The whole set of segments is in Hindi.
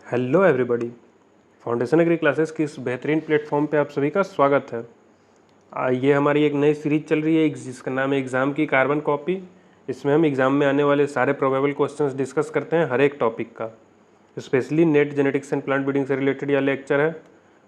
Hello everybody. Foundation agri classes की इस बेहतरीन प्लेटफॉर्म पे आप सभी का स्वागत है। ये हमारी एक नई सीरीज चल रही है जिसका नाम है एग्ज़ाम की कार्बन कॉपी। इसमें हम एग्ज़ाम में आने वाले सारे प्रोबेबल क्वेश्चंस डिस्कस करते हैं हर एक टॉपिक का। Specially net genetics and plant breeding से रिलेटेड यह लेक्चर है।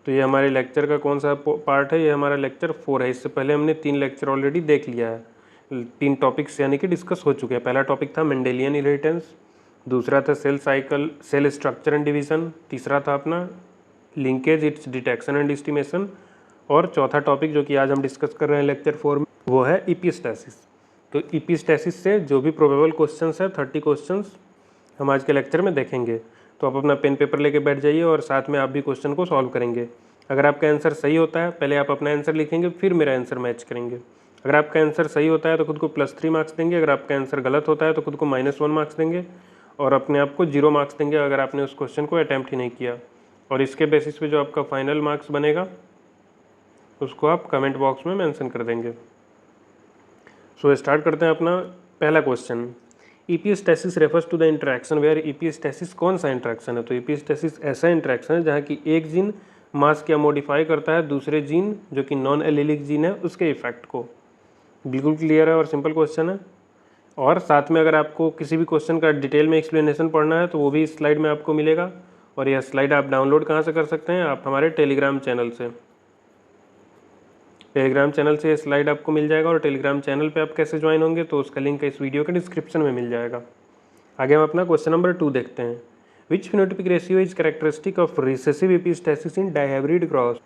तो ये हमारे लेक्चर का कौन सा पार्ट है? ये हमारा लेक्चर 4 है। इससे पहले हमने 3 लेक्चर ऑलरेडी देख लिया है। 3 टॉपिक्स यानी कि डिस्कस हो चुके हैं। पहला टॉपिक था मेंडेलियन इनहेरिटेंस, दूसरा था cell cycle, cell structure and division, तीसरा था अपना linkage, its detection and estimation, और चौथा टॉपिक जो कि आज हम डिस्कस कर रहे हैं लेक्चर 4 में वो है इपिस्टैसिस। तो इपिस्टैसिस से जो भी प्रोबेबल क्वेश्चंस है 30 क्वेश्चंस हम आज के लेक्चर में देखेंगे। तो आप अपना पेन पेपर लेके बैठ जाइए और साथ में आप भी क्वेश्चन को सॉल्व करेंगे। अगर आपका आंसर सही होता है पहले आप अपना आंसर लिखेंगे, फिर मेरा आंसर मैच करेंगे। अगर आपका आंसर सही होता है तो खुद को +3 मार्क्स देंगे, अगर आपका आंसर गलत होता है तो खुद को -1 मार्क्स देंगे और अपने आप को 0 मार्क्स देंगे अगर आपने उस क्वेश्चन को अटैम्प्ट ही नहीं किया। और इसके बेसिस पे जो आपका फाइनल मार्क्स बनेगा उसको आप कमेंट बॉक्स में मेंशन कर देंगे। सो स्टार्ट करते हैं अपना पहला question. Epistasis refers to the interaction where epistasis कौन सा इंटरेक्शन है? तो इपिस्टैसिस ऐसा इंटरेक्शन है जहाँ की एक जीन मास्क या मॉडिफाई करता है दूसरे जीन जो कि नॉन एलिलिक जीन है उसके इफेक्ट को। बिल्कुल क्लियर है और सिंपल क्वेश्चन है। और साथ में अगर आपको किसी भी क्वेश्चन का डिटेल में एक्सप्लेनेशन पढ़ना है तो वो भी इस स्लाइड में आपको मिलेगा। और यह स्लाइड आप डाउनलोड कहाँ से कर सकते हैं? आप हमारे टेलीग्राम चैनल से। टेलीग्राम चैनल से ये स्लाइड आपको मिल जाएगा। और टेलीग्राम चैनल पे आप कैसे ज्वाइन होंगे तो उसका लिंक इस वीडियो के डिस्क्रिप्शन में मिल जाएगा। आगे हम अपना क्वेश्चन नंबर 2 देखते हैं। Which phenotypic ratio is characteristic of recessive epistasis in dihybrid cross?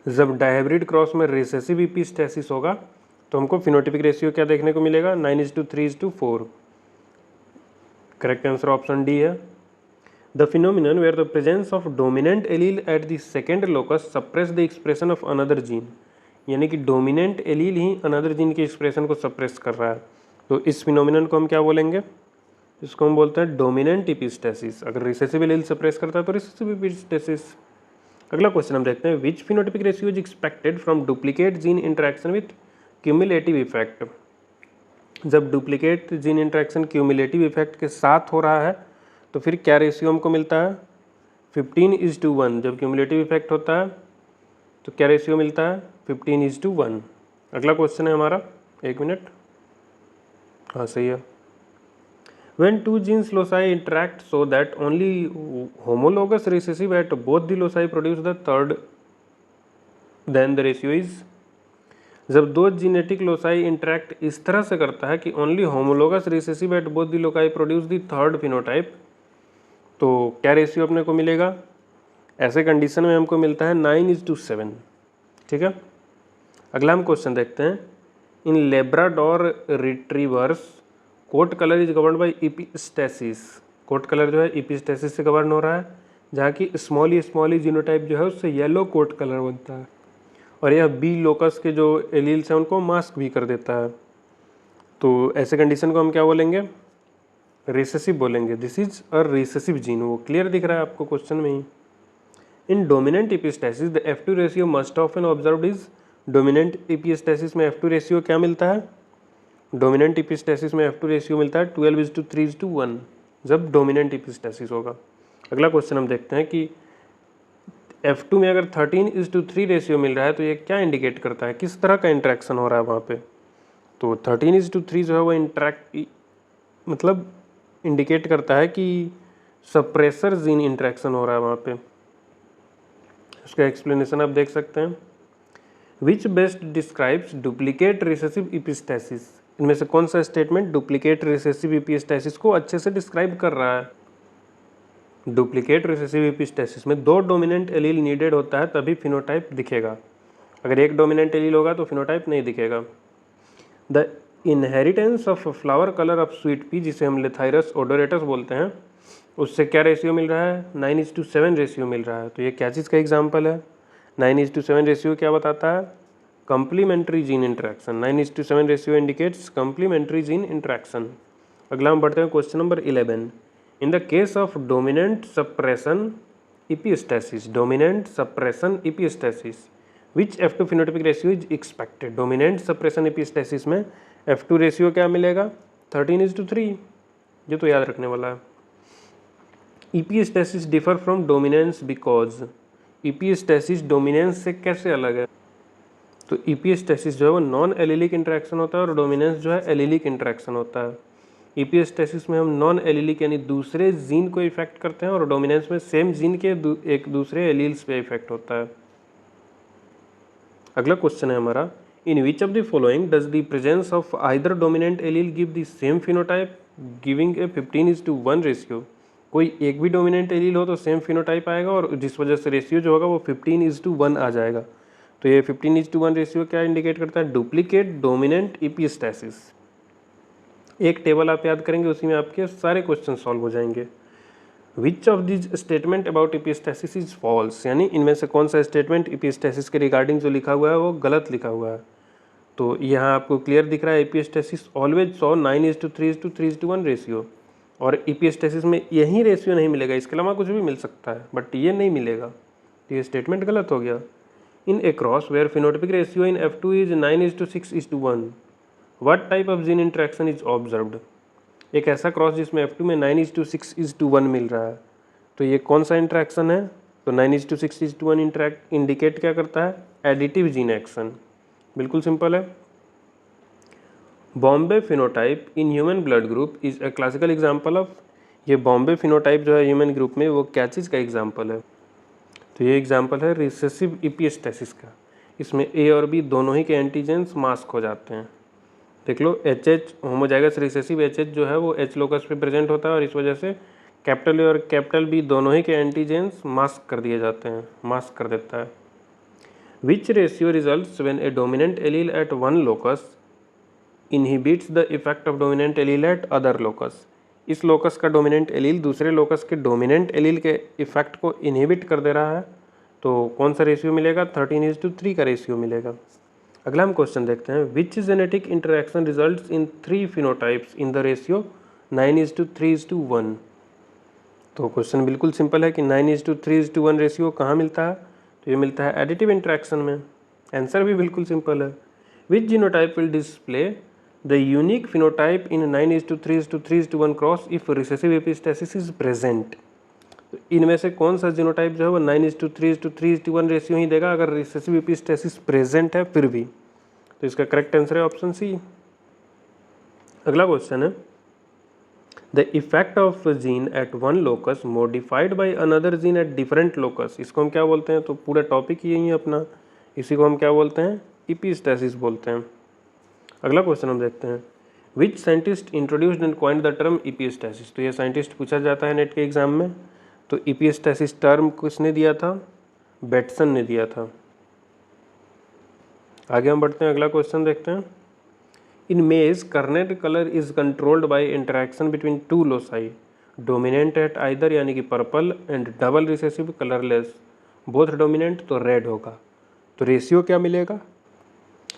जब डायहाइब्रिड क्रॉस में रिसेसिव इपिस्टैसिस होगा तो हमको फिनोटिपिक रेशियो क्या देखने को मिलेगा? 9:3:4। करेक्ट आंसर ऑप्शन डी है। The phenomenon where the presence of dominant allele at the second locus suppress the expression of another gene, यानी कि डोमिनेंट एलील ही अनदर जीन के एक्सप्रेशन को सप्रेस कर रहा है। तो इस फिनोमिनन को हम क्या बोलेंगे? इसको हम बोलते हैं डोमिनेंट इपिस्टैसिस। अगर रिसेसिव एलील सप्रेस करता है तो रिसेसिव इपिस्टैसिस। अगला क्वेश्चन हम देखते हैं। Which phenotypic ratio is expected from duplicate gene interaction with cumulative effect? जब duplicate gene interaction cumulative effect के साथ हो रहा है तो फिर क्या रेशियो हमको मिलता है? 15:1। जब क्यूमुलेटिव इफेक्ट होता है तो क्या रेशियो मिलता है? 15:1। अगला क्वेश्चन है हमारा, 1 मिनट, हाँ सही है। When two genes loci interact so that only homologous recessive at both the loci produce the third, then the ratio is? जब दो जीनेटिक लोसाई इंटरेक्ट इस तरह से करता है कि only homologous recessive at both the loci produce the third phenotype, तो क्या रेशियो अपने को मिलेगा? ऐसे कंडीशन में हमको मिलता है 9:7। ठीक है। अगला हम क्वेश्चन देखते हैं। In Labrador retrievers coat colour is govern by epistasis. Coat colour जो है इपिस्टैसिस से गवर्न हो रहा है, जहाँ की स्मॉली जीनोटाइप जो है उससे येलो कोट कलर बनता है और यह बी लोकस के जो एलील्स हैं उनको मास्क भी कर देता है। तो ऐसे कंडीशन को हम क्या बोलेंगे? रिसेसिव बोलेंगे। This is a recessive gene. वो क्लियर दिख रहा है आपको क्वेश्चन में ही। In dominant epistasis the F2 ratio must often observed is? Dominant epistasis में F2 रेशियो क्या मिलता है? डोमिनेंट इपिस्टैसिस में F2 रेशियो मिलता है 12:3:1 जब डोमिनेंट इपिस्टैसिस होगा। अगला क्वेश्चन हम देखते हैं कि F2 में अगर 13:3 रेशियो मिल रहा है तो ये क्या इंडिकेट करता है? किस तरह का इंटरेक्शन हो रहा है वहाँ पे? तो 13:3 जो है वो मतलब इंडिकेट करता है कि सप्रेसर जीन इंटरेक्शन हो रहा है वहाँ पे। उसका एक्सप्लेनेशन आप देख सकते हैं। Which best describes duplicate recessive epistasis? इनमें से कौन सा स्टेटमेंट डुप्लीकेट रिसेसिव इपिस्टैसिस को अच्छे से डिस्क्राइब कर रहा है? डुप्लीकेट रिसेसिव इपिस्टैसिस में 2 डोमिनेंट एलील नीडेड होता है तभी फिनोटाइप दिखेगा। अगर एक डोमिनेंट एलील होगा तो फिनोटाइप नहीं दिखेगा। The inheritance of flower colour of sweet pea, जिसे हम लेथाइरस ओडोरेटस बोलते हैं, उससे क्या रेशियो मिल रहा है? 9:7 रेशियो मिल रहा है। तो ये क्या चीज़ का एग्जाम्पल है? 9:7 रेशियो क्या बताता है? Complementary gene interaction. 9:7 ratio indicates complementary gene interaction. अगला हम बढ़ते हैं question number 11। In the case of dominant suppression epistasis, dominant suppression epistasis, which F2 phenotypic ratio is expected? Dominant suppression epistasis में F2 रेशियो क्या मिलेगा? 13:3। ये तो याद रखने वाला है। Epistasis differ from dominance because, epistasis dominance से कैसे अलग है? तो इपिस्टेसिस जो है वो नॉन एलिलिक इंटरेक्शन होता है और डोमिनेंस जो है एलिलिक इंटरेक्शन होता है। इपिस्टेसिस में हम नॉन एलिलिक यानी दूसरे जीन को इफेक्ट करते हैं और डोमिनेंस में सेम जीन के एक दूसरे एलील्स पे इफेक्ट होता है। अगला क्वेश्चन है हमारा, in which of the following does the presence of either dominant allele give the same phenotype giving a 15:1 ratio? कोई एक भी डोमिनेंट एलील हो तो सेम फिनोटाइप आएगा और जिस वजह से रेशियो जो होगा वो 15:1 आ जाएगा। तो ये 15:1 रेशियो क्या इंडिकेट करता है? Duplicate dominant epistasis. एक टेबल आप याद करेंगे, उसी में आपके सारे क्वेश्चन सॉल्व हो जाएंगे। Which of this statement about epistasis is false, यानी इनमें से कौन सा स्टेटमेंट इपिस्टेसिस के रिगार्डिंग जो लिखा हुआ है वो गलत लिखा हुआ है? तो यहाँ आपको क्लियर दिख रहा है, इपिस्टेसिस ऑलवेज सॉ 9:3:3:1 रेशियो, और इपिस्टेसिस में यही रेशियो नहीं मिलेगा, इसके अलावा कुछ भी मिल सकता है बट ये नहीं मिलेगा, तो ये स्टेटमेंट गलत हो गया। In a cross where phenotypic ratio in F2 is 9:6:1, what type of gene interaction is observed? एक ऐसा क्रॉस जिसमें F2 में 9:6:1 मिल रहा है, तो ये कौन सा इंटरेक्शन है? तो 9:6:1 इंडिकेट क्या करता है? Additive gene action. बिल्कुल सिंपल है। Bombay phenotype in human blood group is a classical example of, ये बॉम्बे फिनोटाइप जो है ह्यूमन ग्रुप में वो क्या चीज़ का एग्जाम्पल है? तो ये एग्जाम्पल है रिसेसिव इपिस्टेसिस का। इसमें ए और बी दोनों ही के एंटीजेंस मास्क हो जाते हैं। देख लो, एच होमोजाइगस रिसेसिव एच जो है वो एच लोकस पे प्रेजेंट होता है और इस वजह से कैपिटल ए और कैपिटल बी दोनों ही के एंटीजेंस मास्क कर दिए जाते हैं, मास्क कर देता है। Which ratio results when a dominant allele at one locus inhibits the effect of dominant allele at other locus? इस लोकस का डोमिनेंट एलील दूसरे लोकस के डोमिनेंट एलील के इफेक्ट को इनहिबिट कर दे रहा है, तो कौन सा रेशियो मिलेगा? 13:3 का रेशियो मिलेगा। अगला हम क्वेश्चन देखते हैं, which genetic interaction results in 3 phenotypes in the ratio 9:3:1? तो क्वेश्चन बिल्कुल सिंपल है कि 9:3:1 रेशियो कहाँ मिलता है? तो ये मिलता है एडिटिव इंटरेक्शन में। आंसर भी बिल्कुल सिंपल है। Which genotype will display the unique phenotype in 9:3:1 cross if recessive epistasis is present? तो इनमें से कौन सा जीनोटाइप जो है वो 9:3:1 रेशियो ही देगा अगर रिसेसिव एपिस्टेसिस प्रेजेंट है फिर भी? तो इसका करेक्ट आंसर है ऑप्शन सी। अगला क्वेश्चन है, the effect of gene at one locus modified by another gene at different locus, इसको हम क्या बोलते हैं? तो पूरा टॉपिक यही है अपना, इसी को हम क्या बोलते हैं? इपिस्टेसिस बोलते हैं। अगला क्वेश्चन हम देखते हैं, which scientist introduced and coined the term epistasis? तो ये साइंटिस्ट पूछा जाता है नेट के एग्जाम में। तो इपिस्टेसिस टर्म किसने दिया था? बेटसन ने दिया था। आगे हम बढ़ते हैं, अगला क्वेश्चन देखते हैं, in maize kernel colour is controlled by interaction between two loci dominant at either, यानी कि purple, and double recessive colourless both dominant, तो रेड होगा। तो रेशियो क्या मिलेगा?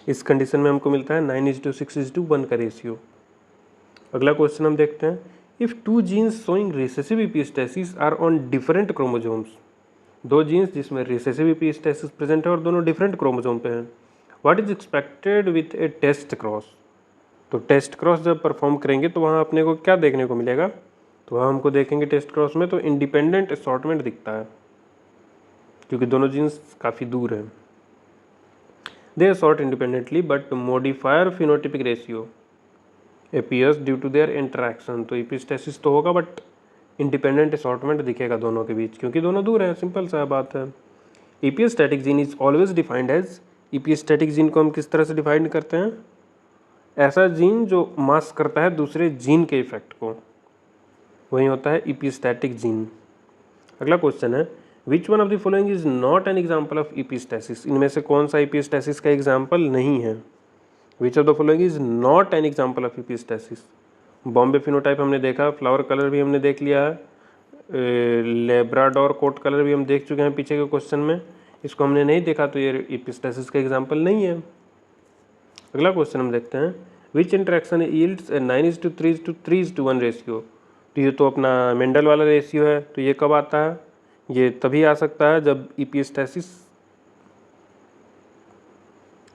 इस कंडीशन में हमको मिलता है 9:6:1 का रेशियो। अगला क्वेश्चन हम देखते हैं, if two genes showing recessive epistasis are on different chromosomes, दो जीन्स जिसमें रिसेसिव इपिस्टेसिस प्रेजेंट है और दोनों डिफरेंट क्रोमोजोम पे हैं, what is expected with a test cross? तो टेस्ट क्रॉस जब परफॉर्म करेंगे तो वहाँ अपने को क्या देखने को मिलेगा? तो वहाँ हमको देखेंगे टेस्ट क्रॉस में तो इंडिपेंडेंट असॉर्टमेंट दिखता है, क्योंकि दोनों जीन्स काफ़ी दूर हैं। They assort independently but modifier phenotypic ratio appears due to their interaction, तो इपिस्टेसिस तो होगा बट इंडिपेंडेंट असॉर्टमेंट दिखेगा दोनों के बीच, क्योंकि दोनों दूर हैं, सिंपल सा बात है। Epistatic gene is always defined as, epistatic gene को हम किस तरह से डिफाइन करते हैं? ऐसा जीन जो मास्क करता है दूसरे जीन के इफेक्ट को, वही होता है इपिस्टैटिक जीन। अगला क्वेश्चन है, which one of the following is not an example of epistasis? इनमें से कौन सा इपिस्टेसिस का एग्जाम्पल नहीं है? Which of the following is not an example of epistasis? Bombay phenotype हमने देखा, फ्लावर कलर भी हमने देख लिया है, लेब्राडोर कोट कलर भी हम देख चुके हैं पीछे के क्वेश्चन में, इसको हमने नहीं देखा, तो ये इपिस्टेसिस का एग्जाम्पल नहीं है। अगला क्वेश्चन हम देखते हैं, विच इंटरेक्शन यील्ड्स ए 9:3:1 रेशियो? तो ये तो अपना मेंडल वाला रेशियो है, तो ये कब आता है? ये तभी आ सकता है जब इपिस्टेसिस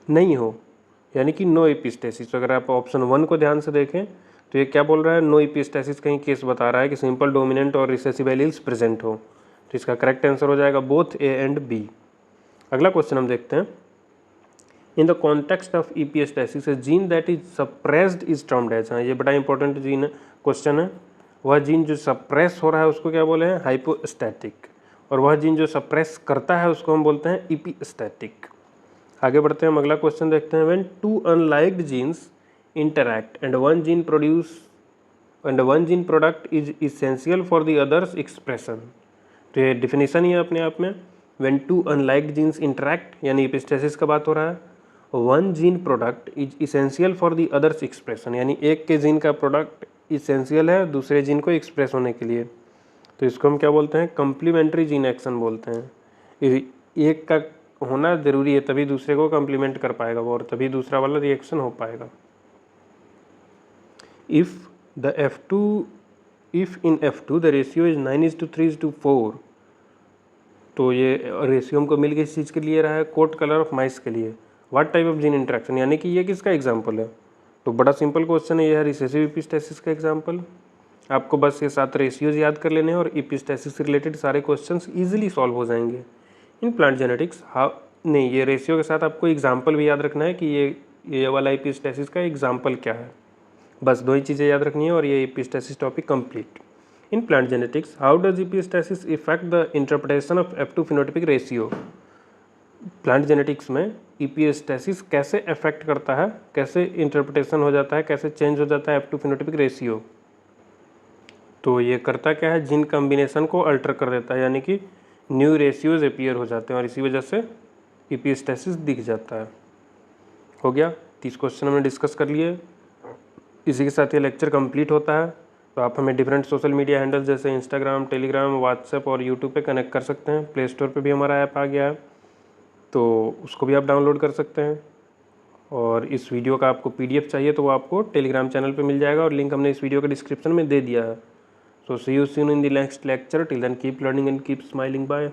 नहीं हो, यानी कि नो इपिस्टेसिस। अगर आप ऑप्शन 1 को ध्यान से देखें तो तो ये क्या बोल रहा है, नो इपिस्टेसिस कहीं केस बता रहा है कि सिंपल डोमिनेंट और रिसेसिव एलील्स प्रेजेंट हो। तो इसका करेक्ट आंसर हो जाएगा बोथ ए एंड बी। अगला क्वेश्चन हम देखते हैं, in the context of epistasis a gene that is suppressed is termed as. हाँ, ये बड़ा इंपॉर्टेंट जीन क्वेश्चन है। वह जीन जो सप्रेस हो रहा है उसको क्या बोले हैं, हाइपोस्टैटिक, और वह जीन जो सप्रेस करता है उसको हम बोलते हैं इपिस्टैटिक। आगे बढ़ते हैं, हम अगला क्वेश्चन देखते हैं, when two unlinked genes interact and one gene product is essential for the others expression। तो ये डिफिनीशन ही है अपने आप में। when two unliked genes interact यानी इपिस्टेसिस का बात हो रहा है, one gene product is essential for the others expression यानी एक के जीन का प्रोडक्ट इसेंशियल है दूसरे जीन को एक्सप्रेस होने के लिए। तो इसको हम क्या बोलते हैं, कम्प्लीमेंट्री जीन एक्शन बोलते हैं। एक का होना ज़रूरी है तभी दूसरे को कम्प्लीमेंट कर पाएगा वो, और तभी दूसरा वाला रिएक्शन हो पाएगा। if in F2 the ratio is 9:3:4, तो ये रेशियो हमको मिल गई इस चीज़ के लिए रहा है, कोट कलर ऑफ माइस के लिए। What type of gene interaction, यानी कि ये किसका एग्जाम्पल है, तो बड़ा सिंपल क्वेश्चन है, ये है रिसेसिव इपिस्टेसिस का एग्जाम्पल। आपको बस ये 7 रेशियोज याद कर लेने हैं और इपिस्टेसिस से रिलेटेड सारे क्वेश्चंस इजीली सॉल्व हो जाएंगे। इन प्लांट जेनेटिक्स नहीं, ये रेशियो के साथ आपको एग्जाम्पल भी याद रखना है कि ये वाला इपिस्टेसिस का एग्जाम्पल क्या है। बस 2 ही चीज़ें याद रखनी है और ये epistasis topic complete. In plant genetics how does epistasis effect the interpretation of F2 phenotypic ratio. Plant genetics में इपिस्टेसिस कैसे अफेक्ट करता है, कैसे इंटरप्रिटेशन हो जाता है, कैसे चेंज हो जाता है F2 फिनोटिपिक रेशियो। तो ये करता क्या है, जीन कॉम्बिनेशन को अल्टर कर देता है, यानी कि न्यू रेशियोज अपीयर हो जाते हैं और इसी वजह से इपिस्टेसिस दिख जाता है। हो गया, 30 क्वेश्चन हमने डिस्कस कर लिए। इसी के साथ ये लेक्चर कंप्लीट होता है। तो आप हमें डिफरेंट सोशल मीडिया हैंडल्स जैसे इंस्टाग्राम, टेलीग्राम, व्हाट्सएप और यूट्यूब पे कनेक्ट कर सकते हैं। प्ले स्टोर पे भी हमारा ऐप आ गया है, तो उसको भी आप डाउनलोड कर सकते हैं। और इस वीडियो का आपको PDF चाहिए तो वो आपको टेलीग्राम चैनल पे मिल जाएगा और लिंक हमने इस वीडियो के डिस्क्रिप्शन में दे दिया है। So see you soon in the next lecture, till then keep learning and keep smiling, bye.